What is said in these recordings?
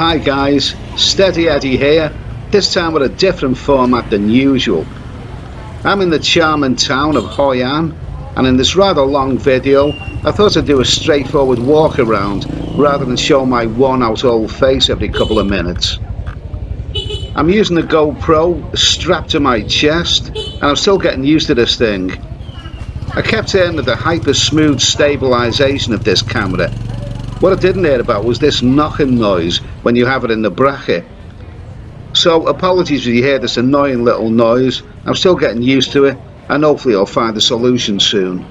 Hi guys, Steady Eddie here, this time with a different format than usual. I'm in the charming town of Hoi An, and in this rather long video I thought I'd do a straightforward walk around rather than show my worn out old face every couple of minutes. I'm using the GoPro strapped to my chest and I'm still getting used to this thing. I kept hearing of the hyper smooth stabilisation of this camera. What I didn't hear about was this knocking noise when you have it in the bracket. So apologies if you hear this annoying little noise. I'm still getting used to it and hopefully I'll find a solution soon.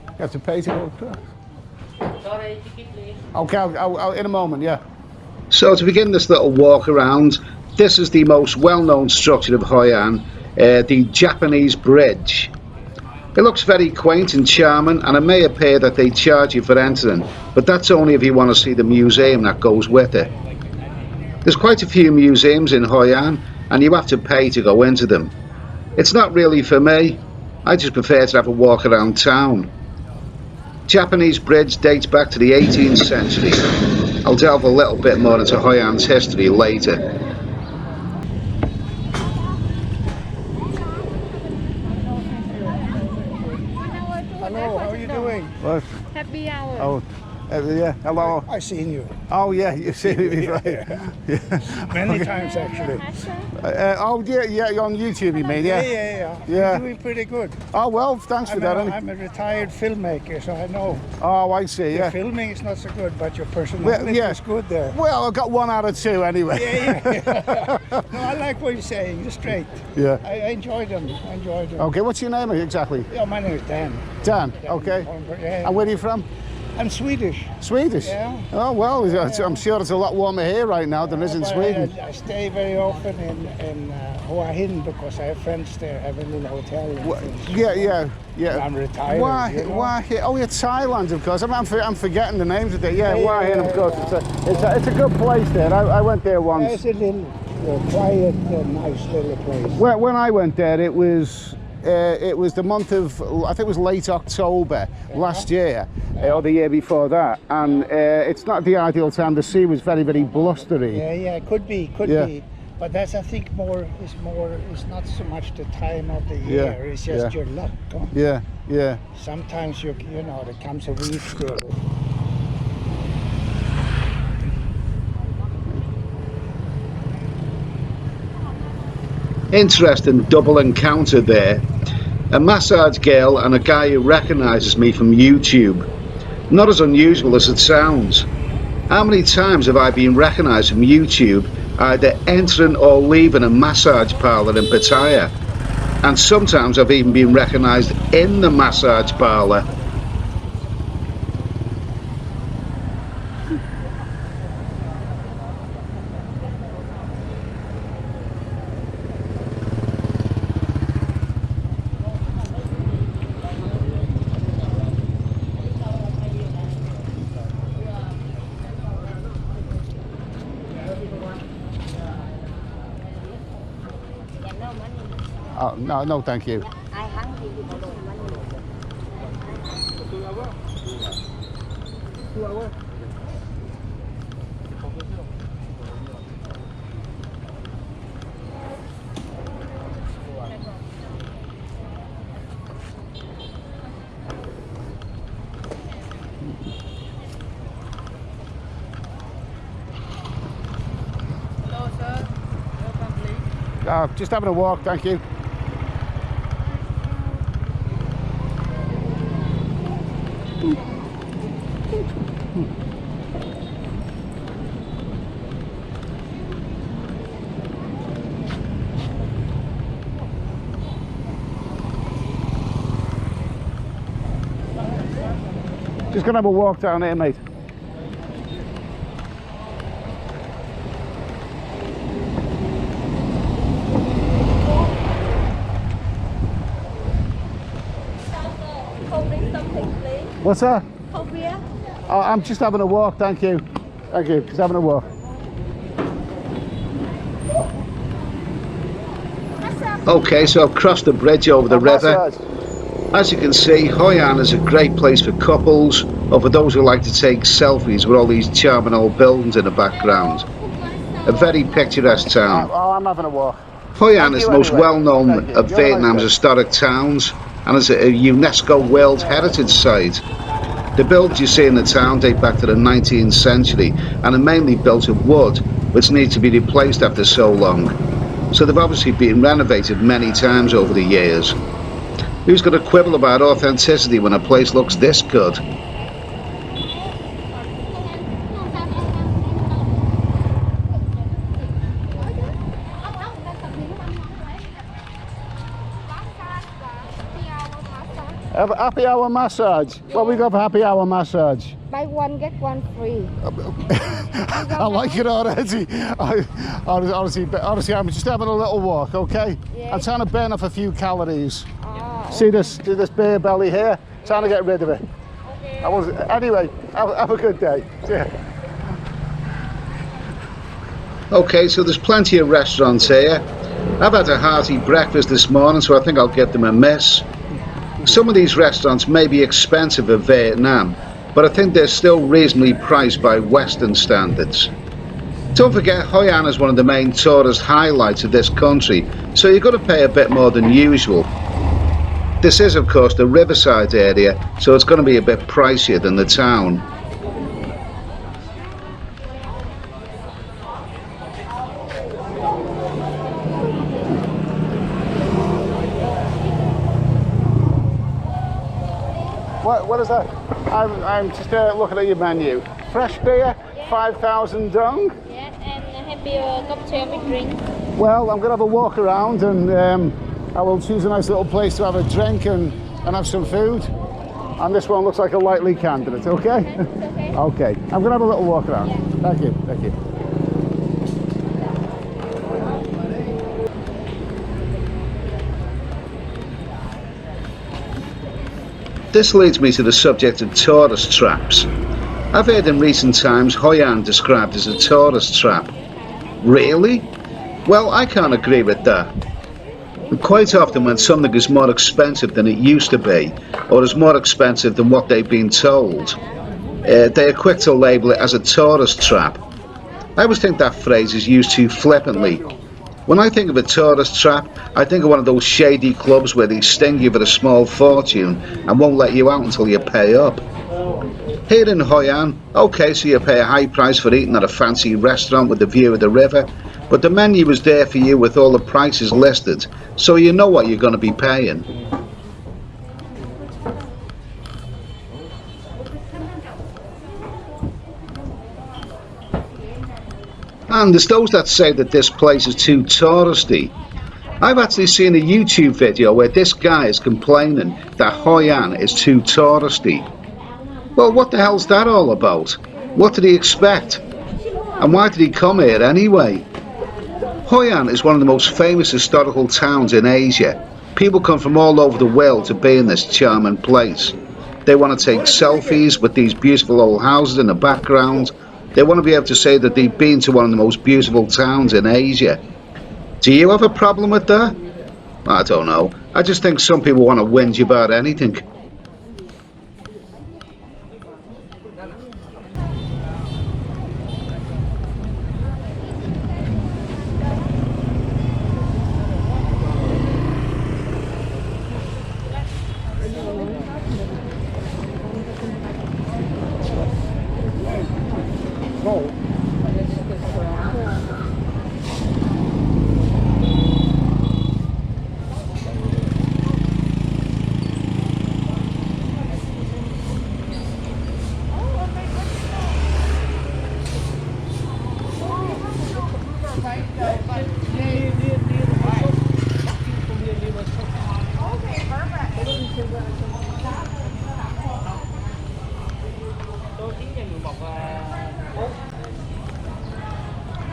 You have to pay to go across. Okay, I'll, in a moment, yeah. So to begin this little walk around, this is the most well-known structure of Hoi An, the Japanese bridge. It looks very quaint and charming, and it may appear that they charge you for entering, but that's only if you want to see the museum that goes with it. There's quite a few museums in Hoi An, and you have to pay to go into them. It's not really for me. I just prefer to have a walk around town. Japanese bridge dates back to the 18th century. I'll delve a little bit more into Hoi An's history later. Hello, how are you doing? What? Happy hour. Oh, yeah, hello. I've seen you. Oh, yeah, you've seen me before. Yeah. Many times, actually. Oh, yeah, you're on YouTube, you mean, yeah? Yeah. Yeah. You're doing pretty good. Oh, well, thanks for that. I'm a retired filmmaker, so I know. Oh, I see, Your yeah. filming is not so good, but your personality is good there. Well, I got 1 out of 2 anyway. Yeah. No, I like what you're saying. You're straight. Yeah. I enjoy them. Okay, what's your name exactly? Yeah, my name is Dan. Dan, okay. Yeah. And where are you from? I'm Swedish. Swedish? Yeah. Oh, well, I'm sure it's a lot warmer here right now than it is in Sweden. I stay very often in Hoi An because I have friends there. I have a little hotel. Yeah. I'm retired. Why? Oh, yeah, Thailand, of course. I'm forgetting the names of it. Yeah, Hoi An, of course. It's a good place there. I went there once. It's a little quiet, nice little place. When I went there, it was the month of, I think it was late October last year, or the year before that, and it's not the ideal time. The sea was very, very blustery. Yeah, could be. But that's, I think, it's not so much the time of the year, it's just your luck. Huh? Yeah. Sometimes there comes a reef there. Interesting double encounter there. A massage girl and a guy who recognises me from YouTube. Not as unusual as it sounds. How many times have I been recognised from YouTube either entering or leaving a massage parlour in Pattaya? And sometimes I've even been recognised in the massage parlour. Oh, no, thank you. Hello, sir. Welcome, please. Just having a walk, thank you. Just gonna have a walk down here, mate. What's that? Oh, I'm just having a walk, thank you. Thank you, just having a walk. Okay, so I've crossed the bridge over the river. As you can see, Hoi An is a great place for couples or for those who like to take selfies with all these charming old buildings in the background. A very picturesque town. Oh, I'm having a walk. Hoi An is the most well-known of Vietnam's historic towns and is a UNESCO World Heritage Site. The buildings you see in the town date back to the 19th century and are mainly built of wood, which need to be replaced after so long. So they've obviously been renovated many times over the years. Who's going to quibble about authenticity when a place looks this good? Happy hour massage. What we got for happy hour massage? Buy one, get one free. I like it already. Honestly, I'm just having a little walk, okay? Yeah. I'm trying to burn off a few calories. Oh, See this beer belly here? Trying to get rid of it. okay. Anyway, have a good day. Yeah. Okay, so there's plenty of restaurants here. I've had a hearty breakfast this morning, so I think I'll give them a miss. Some of these restaurants may be expensive in Vietnam, but I think they're still reasonably priced by Western standards. Don't forget, Hoi An is one of the main tourist highlights of this country, so you're going to pay a bit more than usual. This is, of course, the Riverside area, so it's going to be a bit pricier than the town. What is that? I'm just looking at your menu. Fresh beer, 5,000 dong. Yeah, and have your cocktail with drink. Well, I'm going to have a walk around and I will choose a nice little place to have a drink and have some food. And this one looks like a likely candidate, okay? Okay. Okay, I'm going to have a little walk around. Yeah. Thank you, thank you. This leads me to the subject of tourist traps. I've heard in recent times Hoi An described as a tourist trap. Really? Well, I can't agree with that. And quite often when something is more expensive than it used to be, or is more expensive than what they've been told, they are quick to label it as a tourist trap. I always think that phrase is used too flippantly. When I think of a tourist trap, I think of one of those shady clubs where they sting you for a small fortune and won't let you out until you pay up. Here in Hoi An, okay, so you pay a high price for eating at a fancy restaurant with a view of the river, but the menu is there for you with all the prices listed, so you know what you're going to be paying. And there's those that say that this place is too touristy. I've actually seen a YouTube video where this guy is complaining that Hoi An is too touristy. Well, what the hell's that all about? What did he expect? And why did he come here anyway? Hoi An is one of the most famous historical towns in Asia. People come from all over the world to be in this charming place. They want to take selfies with these beautiful old houses in the background. They want to be able to say that they've been to one of the most beautiful towns in Asia. Do you have a problem with that? I don't know. I just think some people want to whinge about anything.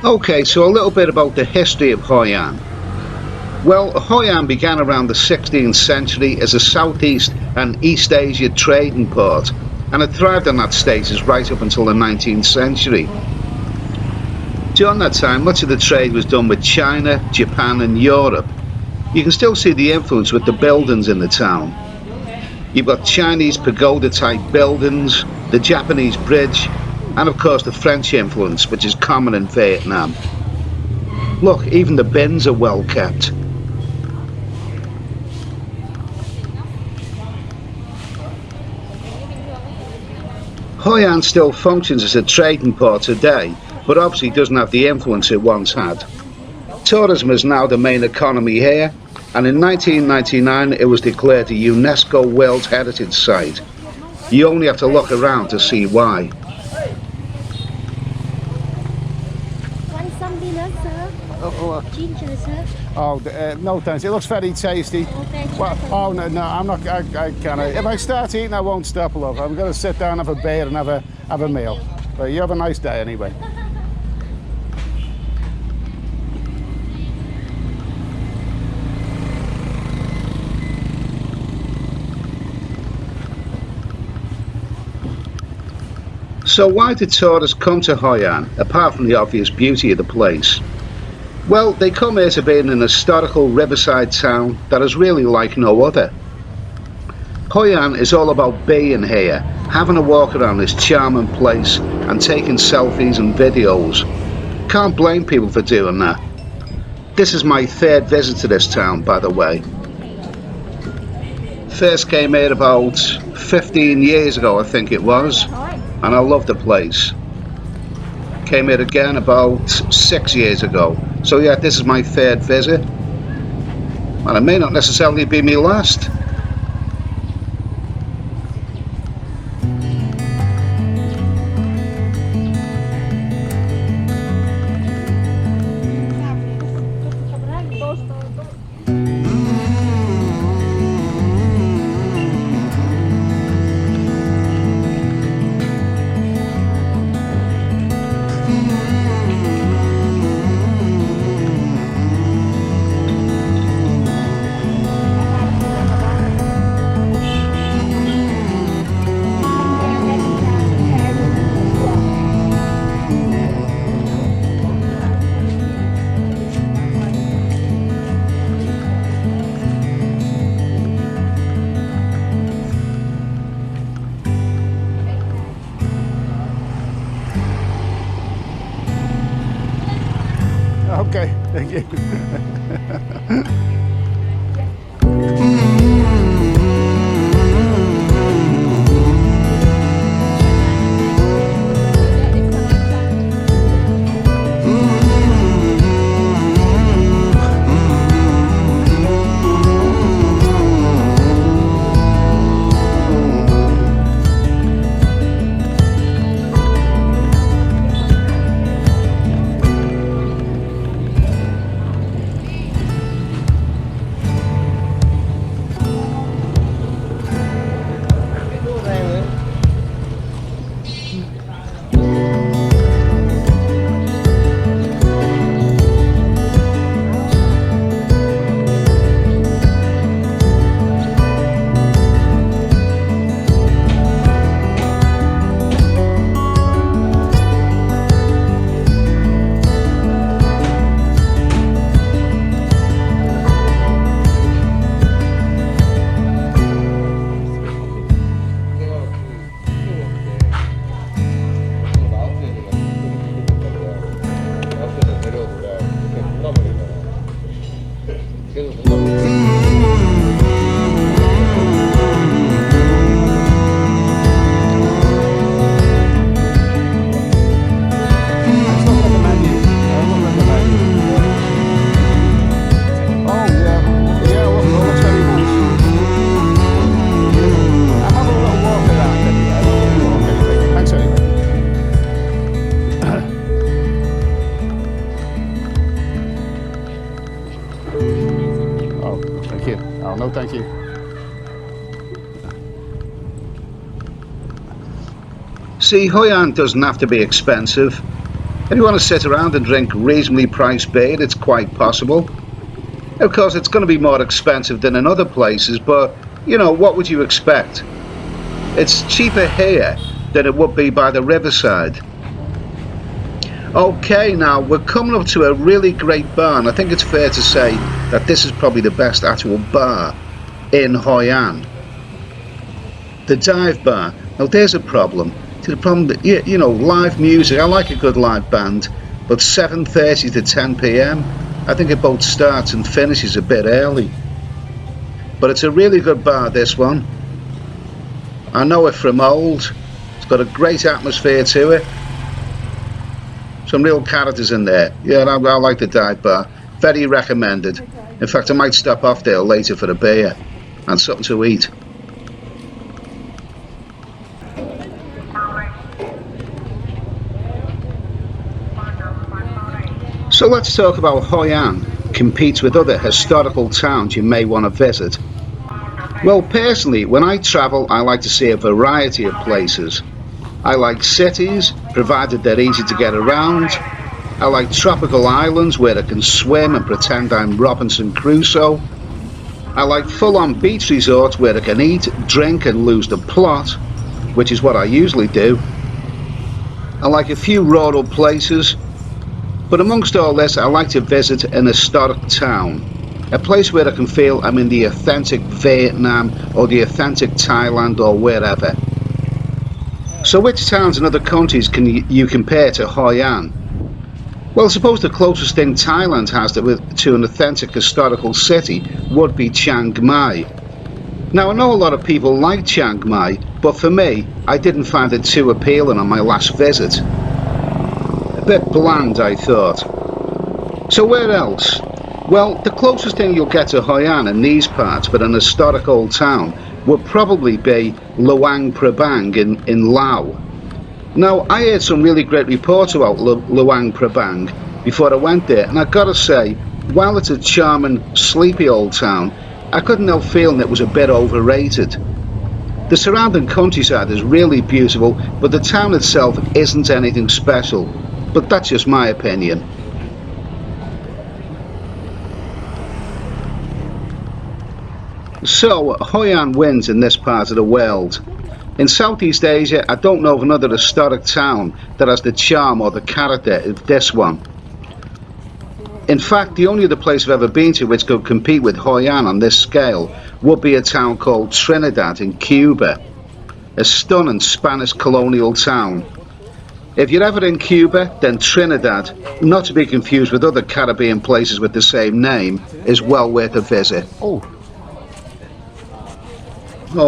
Okay, so a little bit about the history of Hoi An. Well, Hoi An began around the 16th century as a Southeast and East Asia trading port, and it thrived on that status right up until the 19th century. During that time, much of the trade was done with China, Japan and Europe. You can still see the influence with the buildings in the town. You've got Chinese pagoda-type buildings, the Japanese bridge, and of course the French influence, which is common in Vietnam. Look, even the bins are well kept. Hoi An still functions as a trading port today, but obviously doesn't have the influence it once had. Tourism is now the main economy here, and in 1999 it was declared a UNESCO World Heritage Site. You only have to look around to see why. Want some dinner, sir? Ginger, sir? Oh, no thanks. It looks very tasty. Okay. Well, oh no, I'm not. I can't. If I start eating, I won't stop, love. I'm going to sit down, have a beer, and have a meal. But you have a nice day anyway. So why do tourists come to Hoi An, apart from the obvious beauty of the place? Well, they come here to be in an historical riverside town that is really like no other. Hoi An is all about being here, having a walk around this charming place and taking selfies and videos. Can't blame people for doing that. This is my third visit to this town, by the way. First came here about 15 years ago, I think it was, and I loved the place. Came here again about 6 years ago. So yeah, this is my third visit. And it may not necessarily be my last. Okay, thank you. No, thank you. See, Hoi An doesn't have to be expensive. If you want to sit around and drink reasonably priced beer, it's quite possible. Of course, it's going to be more expensive than in other places, but, you know, what would you expect? It's cheaper here than it would be by the Riverside. Okay, now we're coming up to a really great bar, and I think it's fair to say that this is probably the best actual bar in Hoi An. The dive bar. Now there's a problem. The problem that, you know, live music, I like a good live band, but 7:30 to 10 p.m, I think it both starts and finishes a bit early. But it's a really good bar, this one. I know it from old. It's got a great atmosphere to it. Some real characters in there. Yeah, I like the dive bar. Very recommended. In fact, I might stop off there later for a beer and something to eat. So let's talk about Hoi An competes with other historical towns you may want to visit. Well, personally, when I travel, I like to see a variety of places. I like cities, provided they're easy to get around. I like tropical islands where I can swim and pretend I'm Robinson Crusoe. I like full-on beach resorts where I can eat, drink and lose the plot, which is what I usually do. I like a few rural places. But amongst all this, I like to visit an historic town, a place where I can feel I'm in the authentic Vietnam or the authentic Thailand or wherever. So which towns in other countries can you compare to Hoi An? Well, I suppose the closest thing Thailand has to an authentic historical city would be Chiang Mai. Now, I know a lot of people like Chiang Mai, but for me, I didn't find it too appealing on my last visit. A bit bland, I thought. So where else? Well, the closest thing you'll get to Hoi An in these parts, but an historic old town, would probably be Luang Prabang in Laos. Now, I heard some really great reports about Luang Prabang before I went there, and I've got to say, while it's a charming, sleepy old town, I couldn't help feeling it was a bit overrated. The surrounding countryside is really beautiful, but the town itself isn't anything special. But that's just my opinion. So, Hoi An wins in this part of the world. In Southeast Asia, I don't know of another historic town that has the charm or the character of this one. In fact, the only other place I've ever been to which could compete with Hoi An on this scale would be a town called Trinidad in Cuba, a stunning Spanish colonial town. If you're ever in Cuba, then Trinidad, not to be confused with other Caribbean places with the same name, is well worth a visit. Oh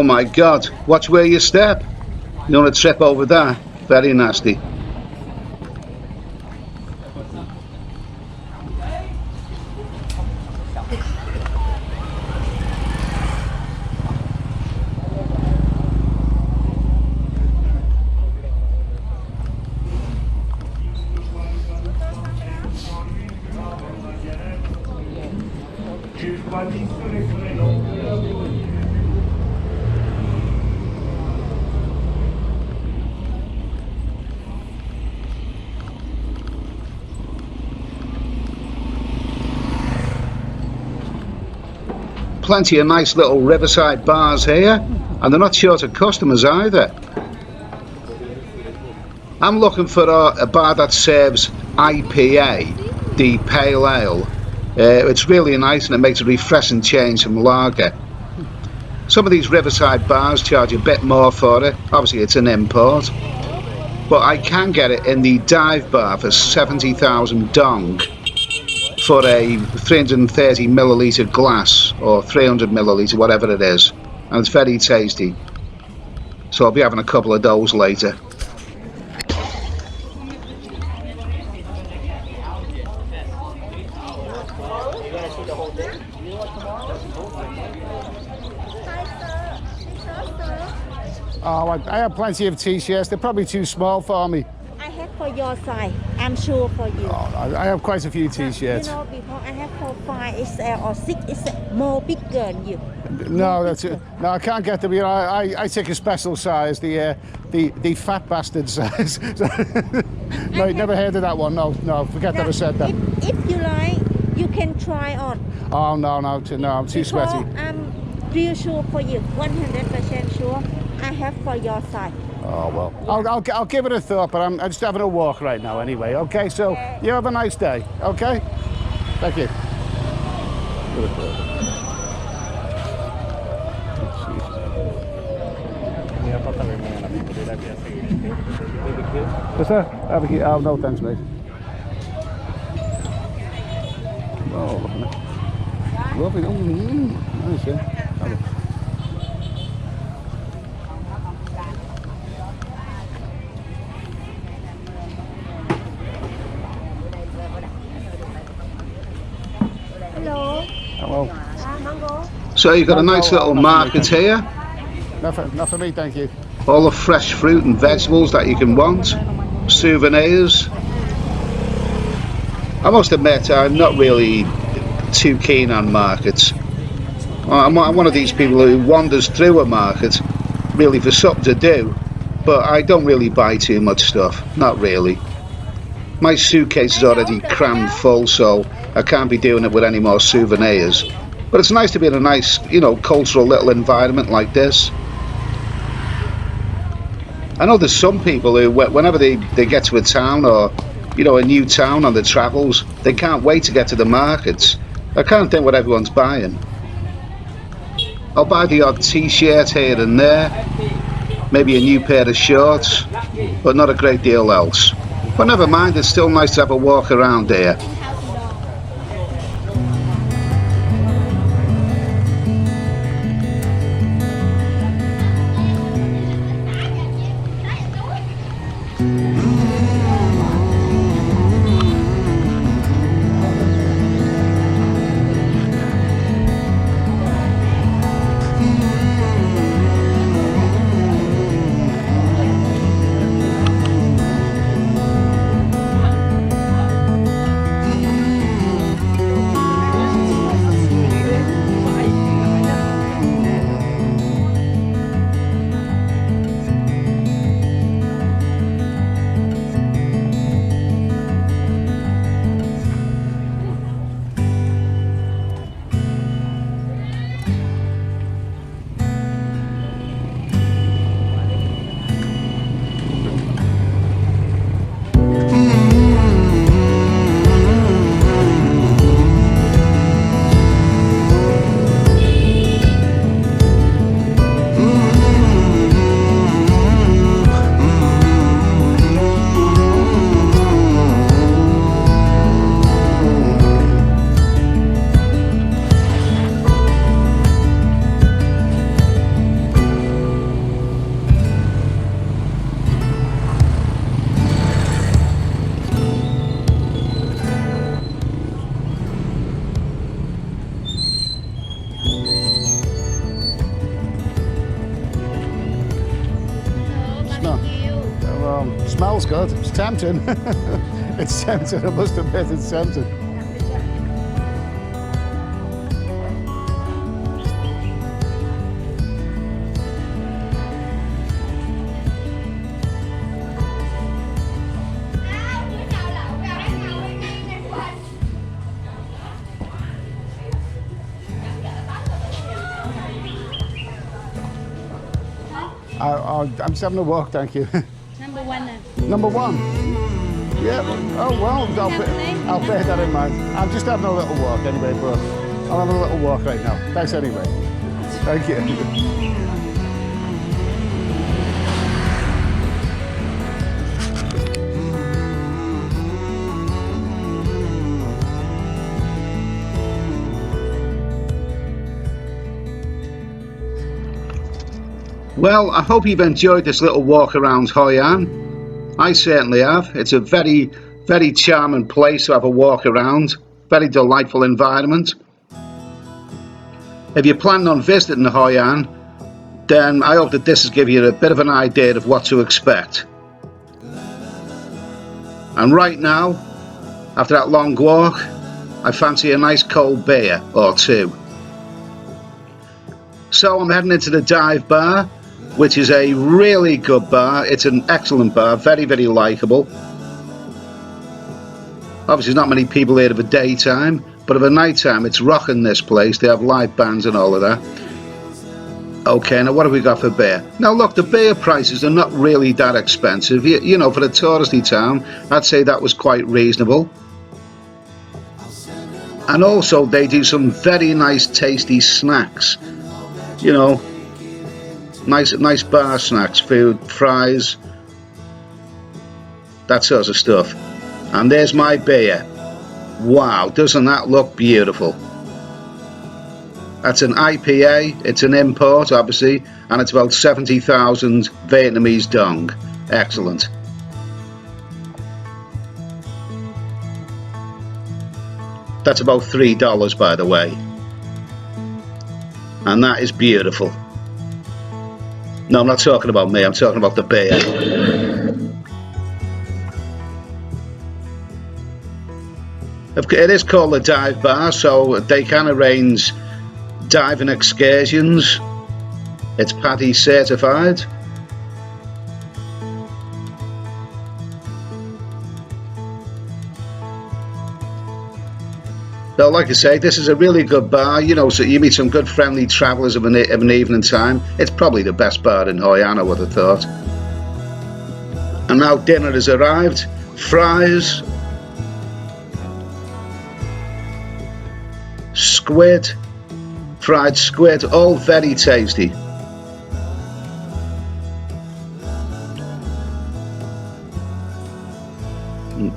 my God, watch where you step. You don't want to trip over that. Very nasty. Plenty of nice little Riverside bars here, and they're not short of customers either. I'm looking for a bar that serves IPA, the pale ale. It's really nice and it makes a refreshing change from lager. Some of these Riverside bars charge a bit more for it, obviously it's an import, but I can get it in the dive bar for 70,000 dong for a 330 milliliter glass, or 300 milliliter, whatever it is, and it's very tasty. So I'll be having a couple of those later. Oh, I have plenty of t-shirts. They're probably too small for me. I have for your size. I'm sure for you. Oh, I have quite a few t-shirts. You know, because I have for 5XL or 6XL, more big girl you. No, that's it. No, I can't get them. You know, I take a special size, the fat bastard size. No, never heard of that one. No, forget that I said that. If you like, you can try on. Oh no, I'm too sweaty. Because I'm real sure for you, 100% sure. I have for your size. Oh well, I'll give it a thought, but I'm just having a walk right now anyway. Okay, so you have a nice day. Okay, thank you. What's that? Oh no, thanks, mate. Oh, look at it. Lovely. Nice, yeah. Okay. Hello. Hello. Mango. So you've got a nice little market here. Not for me, thank you. All the fresh fruit and vegetables that you can want. Souvenirs. I must admit, I'm not really too keen on markets. I'm one of these people who wanders through a market really for something to do, but I don't really buy too much stuff. Not really. My suitcase is already crammed full, so I can't be doing it with any more souvenirs. But it's nice to be in a nice, you know, cultural little environment like this. I know there's some people who, whenever they get to a town or, you know, a new town on their travels, they can't wait to get to the markets. I can't think what everyone's buying. I'll buy the odd t-shirt here and there, maybe a new pair of shorts, but not a great deal else. But never mind, it's still nice to have a walk around here. Smells good. It's tempting. It's tempting. I must admit, it's tempting. I'm just having a walk, thank you. Number one. Number one? Yeah, oh well, I'll bear that in mind. I'm just having a little walk anyway, but I'll have a little walk right now. Thanks anyway. Thank you. Well, I hope you've enjoyed this little walk around Hoi An. I certainly have. It's a very, very charming place to have a walk around. Very delightful environment. If you're planning on visiting Hoi An, then I hope that this has given you a bit of an idea of what to expect. And right now, after that long walk, I fancy a nice cold beer or two. So I'm heading into the dive bar, which is a really good bar. It's an excellent bar, very, very likeable. Obviously, there's not many here of a daytime, but of a nighttime, it's rocking this place. They have live bands and all of that. Okay, now what have we got for beer? Now look, the beer prices are not really that expensive. You know, for a touristy town, I'd say that was quite reasonable. And also, they do some very nice, tasty snacks. You know, nice bar snacks, food, fries, that sort of stuff. And there's my beer. Wow, doesn't that look beautiful? That's an IPA, it's an import obviously, and it's about 70,000 Vietnamese dong. Excellent. That's about $3 by the way. And that is beautiful. No, I'm not talking about me, I'm talking about the beer. It is called a dive bar, so they can arrange diving excursions. It's PADI certified. So like I say, this is a really good bar, you know, so you meet some good friendly travellers of an evening time. It's probably the best bar in Hoi An, I would have thought. And now dinner has arrived. Fries, squid, fried squid, all very tasty.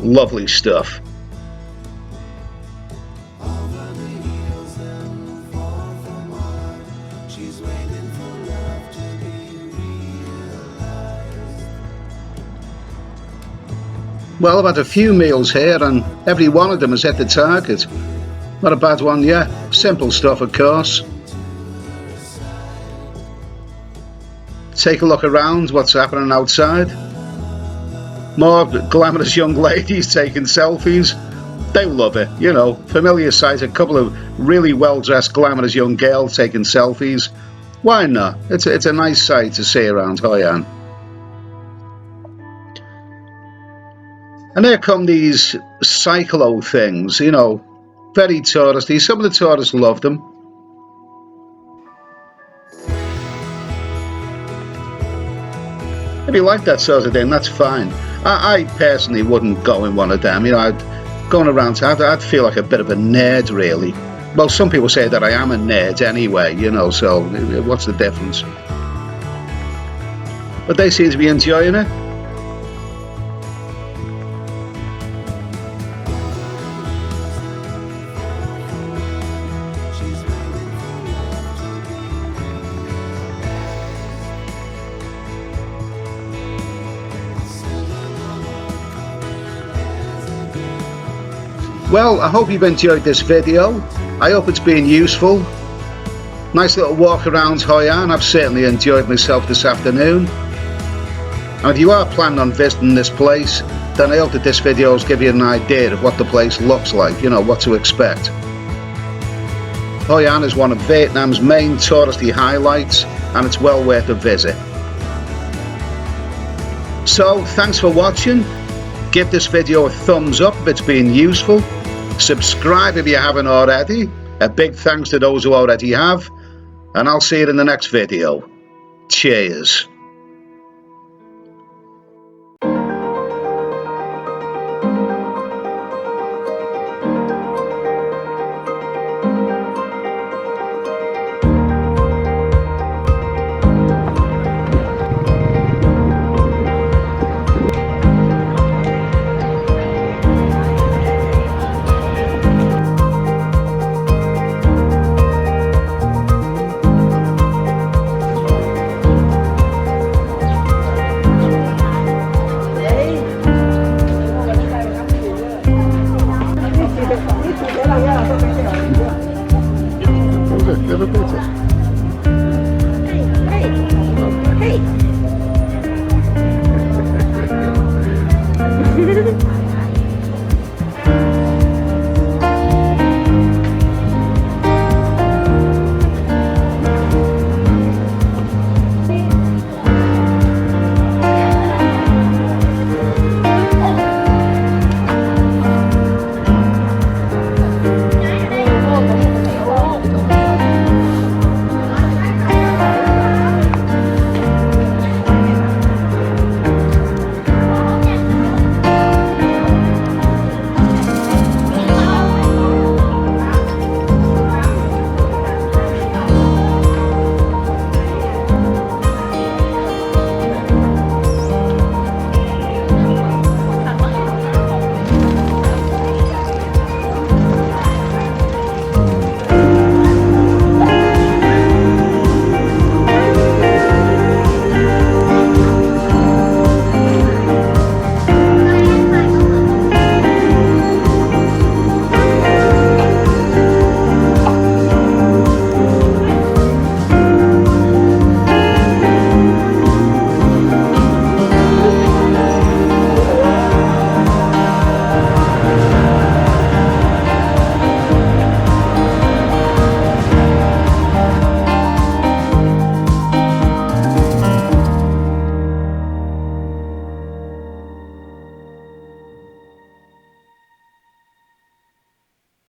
Lovely stuff. Well, I've had a few meals here and every one of them has hit the target. Not a bad one, yeah. Simple stuff, of course. Take a look around, what's happening outside. More glamorous young ladies taking selfies. They love it, you know. Familiar sight, a couple of really well-dressed glamorous young girls taking selfies. Why not? It's a nice sight to see around Hoi An. And here come these cyclo things, you know. Very touristy. Some of the tourists love them. If you like that sort of thing, that's fine. I personally wouldn't go in one of them. You know, going around, I'd feel like a bit of a nerd, really. Well, some people say that I am a nerd anyway, you know, so what's the difference? But they seem to be enjoying it. Well, I hope you've enjoyed this video. I hope it's been useful. Nice little walk around Hoi An. I've certainly enjoyed myself this afternoon. And if you are planning on visiting this place, then I hope that this video has given you an idea of what the place looks like, you know, what to expect. Hoi An is one of Vietnam's main touristy highlights, and it's well worth a visit. So, thanks for watching. Give this video a thumbs up if it's been useful. Subscribe if you haven't already. A big thanks to those who already have. And I'll see you in the next video. Cheers.